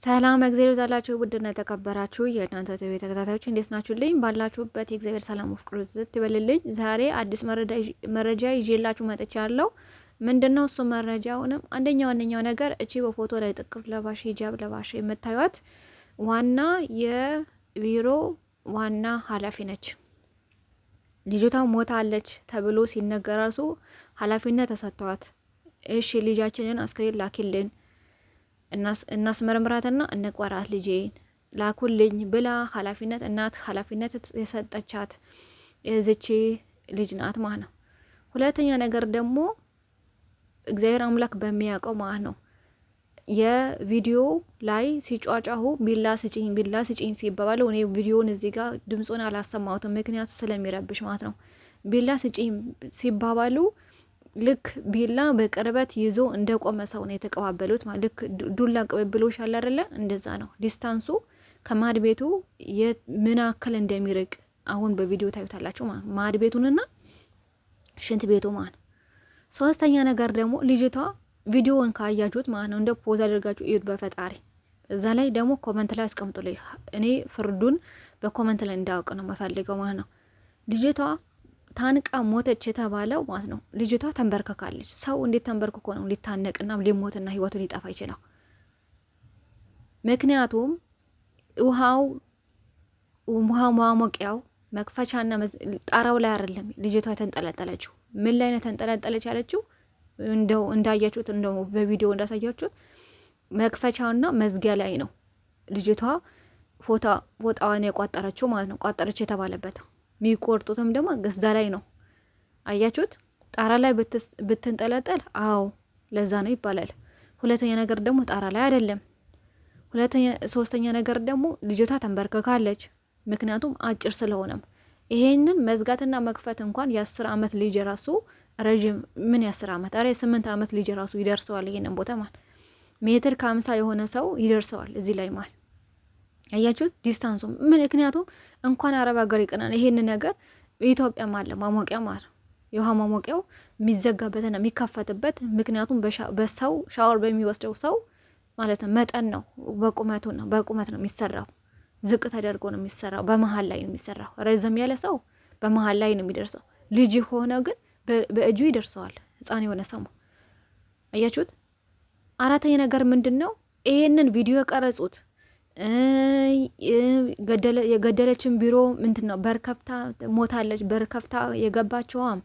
ሰላም እግዚአብሔር ይዛላችሁ ውድና የተከበራችሁ የእናንተ ተቤት ተከታታዮች እንዴት ናችሁልኝ? ባላችሁበት የእግዚአብሔር ሰላም ወፍቅሩ ዝት ይበልልኝ። ዛሬ አዲስ መረጃ ይዤላችሁ መጥቻለሁ። ምንድነው እሱ መረጃውንም ዋነኛው ነገር እቺ በፎቶ ላይ ጥቅፍ ለባሽ ሂጃብ ለባሽ የምታዩት ዋና የቢሮ ዋና ኃላፊ ነች። ልጅቷ ሞታለች ተብሎ ሲነገር ራሱ ኃላፊነት ተሰጥቷት እሺ ልጃችንን አስክሬን ላኪልን እናስመርምራትና እንቆራት ልጄን ላኩልኝ ብላ ኃላፊነት የሰጠቻት የዚች ልጅ ናት ማለት ነው። ሁለተኛ ነገር ደግሞ እግዚአብሔር አምላክ በሚያውቀው ማለት ነው የቪዲዮ ላይ ሲጫጫሁ ቢላ ስጪኝ ሲባባሉ እኔ ቪዲዮን እዚህ ጋር ድምጹን አላሰማሁትም፣ ምክንያቱ ስለሚረብሽ ማለት ነው። ቢላ ስጪኝ ሲባባሉ ልክ ቢላ በቅርበት ይዞ እንደቆመ ሰው ነው የተቀባበሉት። ልክ ዱላ ቅብብሎሽ አለ አይደለ? እንደዛ ነው። ዲስታንሱ ከማድ ቤቱ ምን ያክል እንደሚርቅ አሁን በቪዲዮ ታዩታላችሁ ማለት ማድ ቤቱንና ሽንት ቤቱ ማለት። ሶስተኛ ነገር ደግሞ ልጅቷ ቪዲዮውን ካያችሁት ማለት ነው እንደ ፖዝ አድርጋችሁ እዩት በፈጣሪ። እዛ ላይ ደግሞ ኮመንት ላይ አስቀምጡልኝ። እኔ ፍርዱን በኮመንት ላይ እንዳውቅ ነው መፈልገው ማለት ነው። ልጅቷ ታንቃ ሞተች የተባለው ማለት ነው። ልጅቷ ተንበርከካለች። ሰው እንዴት ተንበርክኮ ነው ሊታነቅና ሊሞትና ህይወቱን ሊጠፋ ይችላል? ምክንያቱም ውሃው ማሞቂያው መክፈቻና ጣራው ላይ አይደለም ልጅቷ የተንጠለጠለችው። ምን ላይ ነው ተንጠለጠለች ያለችው? እንደው እንዳያችሁት እንደው በቪዲዮ እንዳሳያችሁት መክፈቻውና መዝጊያ ላይ ነው ልጅቷ ፎጣዋን የቋጠረችው ማለት ነው። ቋጠረች የተባለበት የሚቆርጡትም ደግሞ ገዛ ላይ ነው። አያችሁት? ጣራ ላይ ብትንጠለጠል አዎ ለዛ ነው ይባላል። ሁለተኛ ነገር ደግሞ ጣራ ላይ አይደለም። ሶስተኛ ነገር ደግሞ ልጅቷ ተንበርከካለች። ምክንያቱም አጭር ስለሆነም ይሄንን መዝጋትና መክፈት እንኳን የ10 ዓመት ልጅ ራሱ ረጅም ምን የ10 ዓመት አረ 8 ዓመት ልጅ ራሱ ይደርሰዋል። ይሄንን ቦታ ማለት ሜትር ከ50 የሆነ ሰው ይደርሰዋል እዚህ ላይ ማለት አያችሁት? ዲስታንሱ ምክንያቱም እንኳን አረብ ሀገር ይቀናል። ይሄን ነገር ኢትዮጵያም አለ ማሞቂያ ማለት ነው። የውሃ ማሞቂያው የሚዘጋበትና የሚከፈትበት ምክንያቱም በሰው ሻወር በሚወስደው ሰው ማለት ነው መጠን ነው። በቁመት ነው የሚሰራው። ዝቅ ተደርጎ ነው የሚሰራው። በመሃል ላይ ነው የሚሰራው። ረዘም ያለ ሰው በመሃል ላይ ነው የሚደርሰው። ልጅ ሆነ ግን በእጁ ይደርሰዋል። ህፃን የሆነ ሰው አያችሁት? አራተኛ ነገር ምንድነው? ይሄንን ቪዲዮ የቀረጹት የገደለችን ቢሮ ምንድነው በርከፍታ ሞታለች፣ በርከፍታ የገባቸውም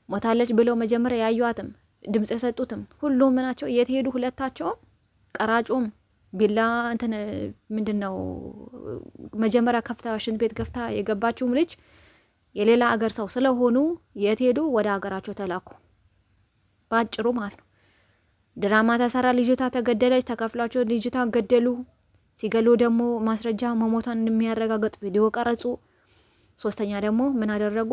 ሞታለች ብለው መጀመሪያ ያዩአትም ድምጽ የሰጡትም ሁሉም ናቸው የት ሄዱ? ሁለታቸውም ቀራጩም ቢላ እንትን ምንድነው መጀመሪያ ከፍታ ሽንት ቤት ከፍታ የገባችውም ልጅ የሌላ አገር ሰው ስለሆኑ የት ሄዱ? ወደ ሀገራቸው ተላኩ። ባጭሩ ማለት ነው። ድራማ ተሰራ። ልጅቷ ተገደለች፣ ተከፍሏቸው ልጅቷ ገደሉ። ሲገሉ ደግሞ ማስረጃ መሞቷን እንደሚያረጋግጥ ቪዲዮ ቀረጹ። ሶስተኛ ደግሞ ምን አደረጉ?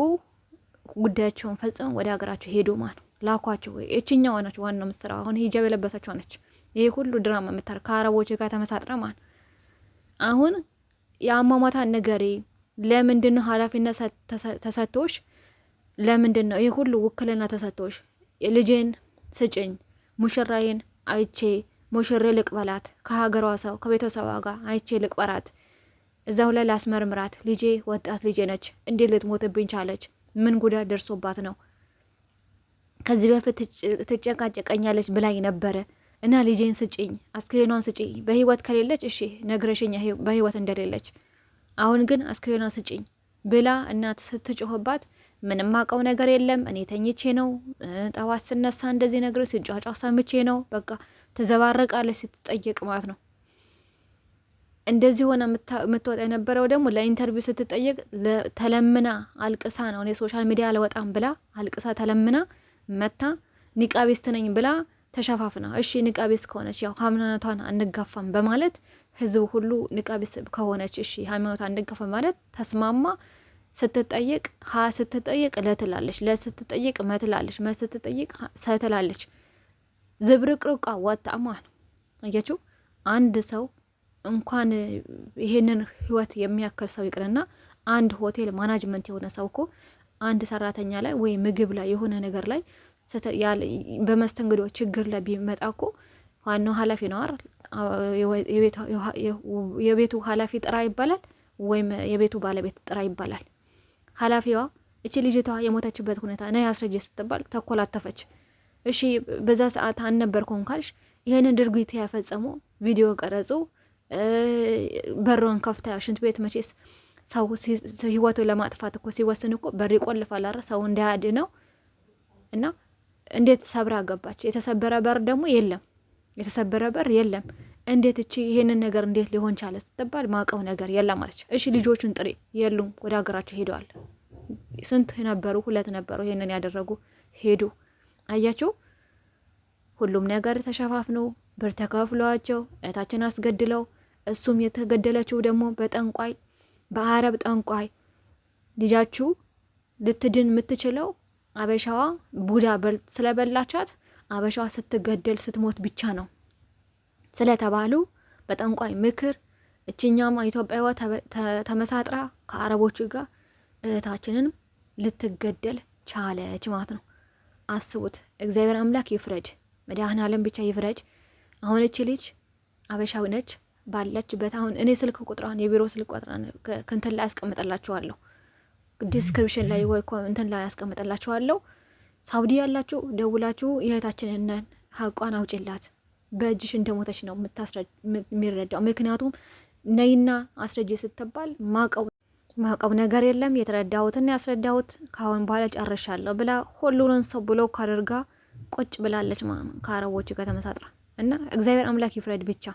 ጉዳያቸውን ፈጽመው ወደ ሀገራቸው ሄዱ ማለት ላኳቸው። እቺኛው ነች ዋናው ምስጥር። አሁን ሂጃብ የለበሰችው ነች ይሄ ሁሉ ድራማ የምታር ከአረቦች ጋር ተመሳጥራ ማለት። አሁን የአሟሟታን ነገሬ ለምንድነው ኃላፊነት ተሰጥቶሽ? ለምንድነው ይሄ ሁሉ ውክልና ተሰጥቶሽ? ልጄን ስጭኝ፣ ሙሽራዬን አይቼ ሙሽሬ ልቅበላት፣ ከሀገሯ ሰው ከቤተሰቧ ጋር አይቼ ልቅበራት፣ እዛው ላይ ላስመርምራት። ልጄ ወጣት ልጄ ነች፣ እንዴት ልትሞትብኝ ቻለች? ምን ጉዳት ደርሶባት ነው? ከዚህ በፊት ትጨቃጨቀኛለች ብላኝ ነበረ እና ልጄን ስጭኝ፣ አስክሬኗን ስጭኝ። በህይወት ከሌለች እሺ ነግረሽኛ በህይወት እንደሌለች፣ አሁን ግን አስክሬኗን ስጭኝ ብላ እናት ስትጮህባት ምንም አውቀው ነገር የለም እኔ ተኝቼ ነው፣ ጠዋት ስነሳ እንደዚህ ነገር ሲጫጫ ሰምቼ ነው፣ በቃ ተዘባረቃለች ስትጠየቅ ማለት ነው። እንደዚህ ሆነ የምትወጣ የነበረው ደግሞ ለኢንተርቪው ስትጠየቅ ተለምና አልቅሳ ነው። እኔ ሶሻል ሚዲያ አልወጣም ብላ አልቅሳ ተለምና መታ ኒቃቢስት ነኝ ብላ ተሸፋፍና፣ እሺ ኒቃቢስት ከሆነች ያው ሃይማኖቷን አንጋፋም በማለት ህዝብ ሁሉ ኒቃቢስት ከሆነች እሺ ሃይማኖቷን አንጋፋም ማለት ተስማማ። ስትጠየቅ ስትጠየቅ ለትላለች፣ ለስትጠየቅ መትላለች፣ ስትጠየቅ ሰትላለች። ዝብርቅርቃ ወጣማ ነው። አያችሁ? አንድ ሰው እንኳን ይሄንን ህይወት የሚያክል ሰው ይቅርና አንድ ሆቴል ማናጅመንት የሆነ ሰው እኮ አንድ ሰራተኛ ላይ ወይ ምግብ ላይ የሆነ ነገር ላይ በመስተንግዶ ችግር ላይ ቢመጣ እኮ ዋናው ኃላፊ ነው አይደል? የቤቱ ኃላፊ ጥራ ይባላል ወይም የቤቱ ባለቤት ጥራ ይባላል። ኃላፊዋ እቺ ልጅቷ የሞተችበት ሁኔታ ነይ አስረጅ ስትባል ተኮላተፈች። እሺ በዛ ሰዓት አልነበርኩም ካልሽ ይሄንን ድርጊት ያፈጸሙ ቪዲዮ ቀረጹ፣ በሩን ከፍታ ሽንት ቤት መቼስ ሰው ህይወቱ ለማጥፋት እኮ ሲወስን እኮ በር ይቆልፋል አይደል? ሰው እንዳያድነው እና እንዴት ሰብራ ገባች? የተሰበረ በር ደግሞ የለም፣ የተሰበረ በር የለም። እንዴት እቺ ይሄንን ነገር እንዴት ሊሆን ቻለ ስትባል ማቀው ነገር የለም አለች። እሺ ልጆቹን ጥሪ፣ የሉም ወደ ሀገራቸው ሄደዋል። ስንት ነበሩ? 2 ነበሩ ይሄንን ያደረጉ ሄዱ። አያችሁ፣ ሁሉም ነገር ተሸፋፍኖ ብር ተከፍሏቸው እህታችን አስገድለው፣ እሱም የተገደለችው ደግሞ በጠንቋይ በአረብ ጠንቋይ። ልጃችሁ ልትድን የምትችለው አበሻዋ ቡዳ ስለበላቻት አበሻዋ ስትገደል ስትሞት ብቻ ነው ስለተባሉ በጠንቋይ ምክር እችኛማ ኢትዮጵያዋ ተመሳጥራ ከአረቦቹ ጋር እህታችንን ልትገደል ቻለች ማለት ነው። አስቡት። እግዚአብሔር አምላክ ይፍረድ፣ መድኃኔዓለም ብቻ ይፍረድ። አሁን እቺ ልጅ አበሻዊ ነች ባለችበት። አሁን እኔ ስልክ ቁጥሯን የቢሮ ስልክ ቁጥሯን እንትን ላይ ያስቀምጥላችኋለሁ፣ ዲስክሪፕሽን ላይ ወይ እንትን ላይ ያስቀምጥላችኋለሁ። ሳውዲ ያላችሁ ደውላችሁ የእህታችንን ሀቋን አውጭላት። በእጅሽ እንደሞተች ነው የሚረዳው። ምክንያቱም ነይና አስረጅ ስትባል ማቀው ነገር የለም፣ የተረዳሁትን ያስረዳሁት ካሁን በኋላ ጨርሻለሁ ብላ ሁሉንን ሰው ብሎክ አድርጋ ቁጭ ብላለች ማለት ነው ከአረቦች ጋር ተመሳጥራ። እና እግዚአብሔር አምላክ ይፍረድ ብቻ።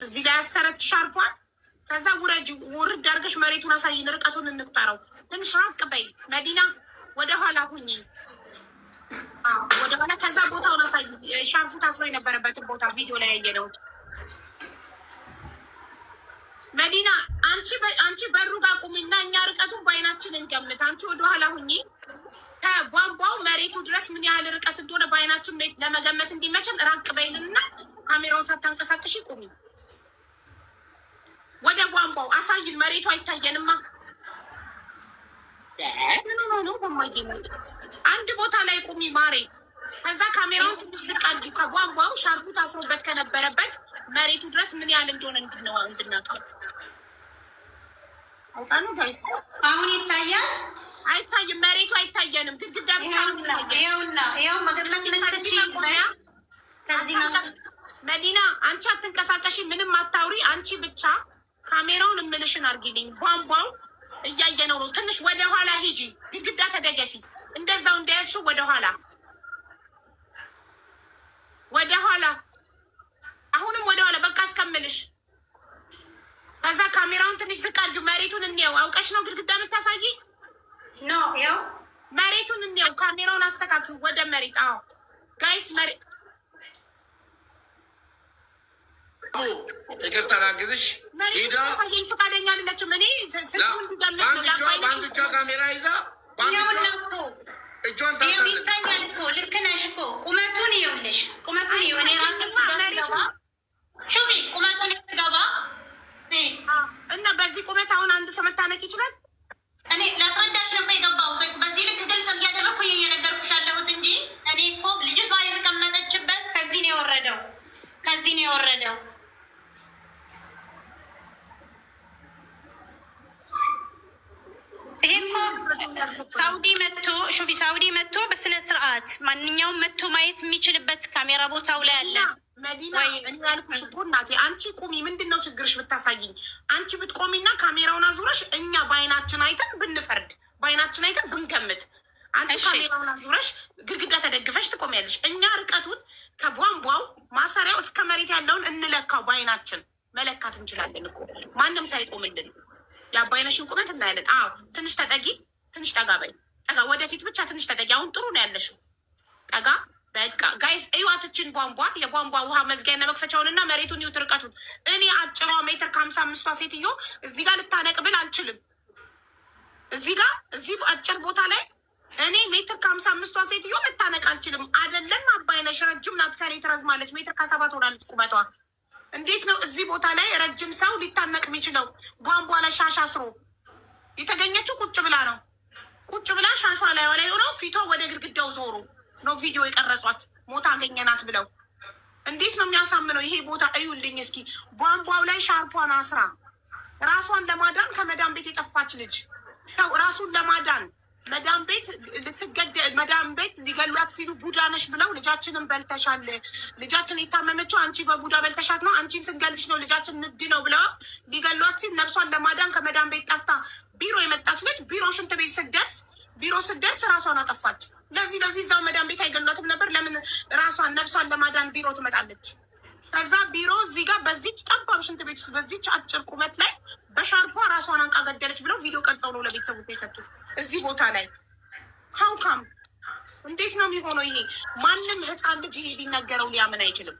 እዚህ ላይ ያሰረች ሻርፓን ከዛ ውርድ አድርገሽ መሬቱን አሳይን፣ ርቀቱን እንቁጠረው። ትንሽ ራቅ በይ መዲና፣ ወደ ኋላ ሁኚ፣ ወደ ኋላ። ከዛ ቦታውን አሳይ፣ ሻርፑ ታስሮ የነበረበትን ቦታ ቪዲዮ ላይ ያየነው። መዲና አንቺ በሩ ጋር ቁሚና እኛ ርቀቱን በአይናችን እንገምት። አንቺ ወደ ኋላ ሁኚ። ከቧንቧው መሬቱ ድረስ ምን ያህል ርቀት እንደሆነ በአይናችን ለመገመት እንዲመቸን ራቅ በይልና ካሜራውን ሳታንቀሳቅሽ ቁሚ። ወደ ቧንቧው አሳይን፣ መሬቱ አይታየንማ። ምን ሆኖ ነው በማየ አንድ ቦታ ላይ ቁሚ ማሬ። ከዛ ካሜራውን ትንሽ ዝቅ አድርጊው። ከቧንቧው ሻርፑ ታስሮበት ከነበረበት መሬቱ ድረስ ምን ያህል እንደሆነ እንድናውቀው። አውጣኑ ጋይስ፣ አሁን ይታያል? አይታይም፣ መሬቱ አይታየንም፣ ግድግዳ ብቻ ነው የሚታየን። ይኸውና ይኸው መዲና፣ አንቺ አትንቀሳቀሺ፣ ምንም አታውሪ። አንቺ ብቻ ካሜራውን እምልሽን አርጊልኝ። ቧንቧው እያየነው ነው። ትንሽ ወደ ኋላ ሂጂ፣ ግድግዳ ተደገፊ። እንደዛው እንደያዝሽው ወደ ኋላ ወደ ኋላ፣ አሁንም ወደ ኋላ። በቃ እስከምልሽ። ከዛ ካሜራውን ትንሽ ዝቅ አድርጊው። መሬቱን እንየው። አውቀሽ ነው ግድግዳ የምታሳይ? ኖ፣ ያው መሬቱን እንየው። ካሜራውን አስተካክሉ ወደ መሬት። አዎ ጋይስ፣ መሬት ይቅርታ ላግዝሽ። ሄዳ ፈቃደኛ አይደለችም። እኔ በአንድ ካሜራ ይዛ እጇን ታሳለች እኮ። ልክ ነሽ እኮ። ቁመቱን ይኸውልሽ፣ ቁመቱን ይኸው። ሹፊ ቁመቱን ገባ እና በዚህ ቁመት አሁን አንድ ሰው መታነቅ ይችላል። እኔ ላስረዳሽ ነው የገባሁት። በዚህ ልክ ግልጽ እያደረኩ እየነገርኩሽ ያለሁት እንጂ እኔ እኮ ልጅቷ የተቀመጠችበት ከዚህ ነው የወረደው፣ ከዚህ ነው የወረደው። ይሄ እኮ ሳውዲ መጥቶ በስነ ስርዓት ማንኛውም መጥቶ ማየት የሚችልበት ካሜራ ቦታው ላይ አለ። መዲና፣ እኔ ያልኩሽ እኮ እናቴ፣ አንቺ ቁሚ። ምንድን ነው ችግርሽ? ብታሳይኝ። አንቺ ብትቆሚና ካሜራውን አዙረሽ እኛ በአይናችን አይተን ብንፈርድ፣ በአይናችን አይተን ብንገምት። አንቺ ካሜራውን አዙረሽ ግድግዳ ተደግፈሽ ትቆሚያለሽ። እኛ ርቀቱን ከቧንቧው ማሰሪያው እስከ መሬት ያለውን እንለካው። በአይናችን መለካት እንችላለን እኮ ማንም ሳይቆምልን። የአባይነሽን ቁመት እናያለን። አዎ ትንሽ ተጠጊ፣ ትንሽ ጠጋ በይ፣ ጠጋ ወደፊት ብቻ ትንሽ ተጠጊ። አሁን ጥሩ ነው ያለሽው። ጠጋ በቃ ጋይስ እዩዋትችን ቧንቧ፣ የቧንቧ ውሃ መዝጊያና መክፈቻውንና መሬቱን ይዩት ርቀቱን። እኔ አጭሯ ሜትር ከ55ቷ ሴትዮ እዚህ ጋር ልታነቅብል አልችልም። እዚህ ጋር እዚህ አጭር ቦታ ላይ እኔ ሜትር ከ55ቷ ሴትዮ ልታነቅ አልችልም። አይደለም አባይነሽ ረጅም ናት፣ ከኔ ትረዝማለች። ሜትር ከ7 ሆናለች ቁመቷ። እንዴት ነው እዚህ ቦታ ላይ ረጅም ሰው ሊታነቅ የሚችለው? ቧንቧ ላይ ሻሽ አስሮ የተገኘችው ቁጭ ብላ ነው። ቁጭ ብላ ሻሿ ላይ ሆነው ፊቷ ወደ ግድግዳው ዞሩ ነው ቪዲዮ የቀረጿት ሞታ አገኘናት ብለው። እንዴት ነው የሚያሳምነው ይሄ ቦታ? እዩልኝ እስኪ። ቧንቧው ላይ ሻርፓን አስራ ራሷን ለማዳን ከመዳን ቤት የጠፋች ልጅ ሰው ራሱን ለማዳን መዳም ቤት መዳም ቤት ሊገሏት ሲሉ ቡዳ ነሽ ብለው ልጃችንን በልተሻል፣ ልጃችን የታመመችው አንቺ በቡዳ በልተሻት ነው፣ አንቺን ስንገልሽ ነው ልጃችን ንድ ነው ብለው ሊገሏት ሲል ነፍሷን ለማዳን ከመዳም ቤት ጠፍታ ቢሮ የመጣች ልጅ ቢሮ ሽንት ቤት ስትደርስ ራሷን አጠፋች። ለዚህ እዛው መዳም ቤት አይገሏትም ነበር? ለምን ራሷን ነፍሷን ለማዳን ቢሮ ትመጣለች? ከዛ ቢሮ እዚህ ጋር በዚች ጠባብ ሽንት ቤት ውስጥ በዚች አጭር ቁመት ላይ በሻርፓ ራሷን አንቃ ገደለች ብለው ቪዲዮ ቀርጸው ነው ለቤተሰቦች የሰጡት። እዚህ ቦታ ላይ ሀውካም እንዴት ነው የሚሆነው? ይሄ ማንም ህፃን ልጅ ይሄ ሊነገረው ሊያምን አይችልም።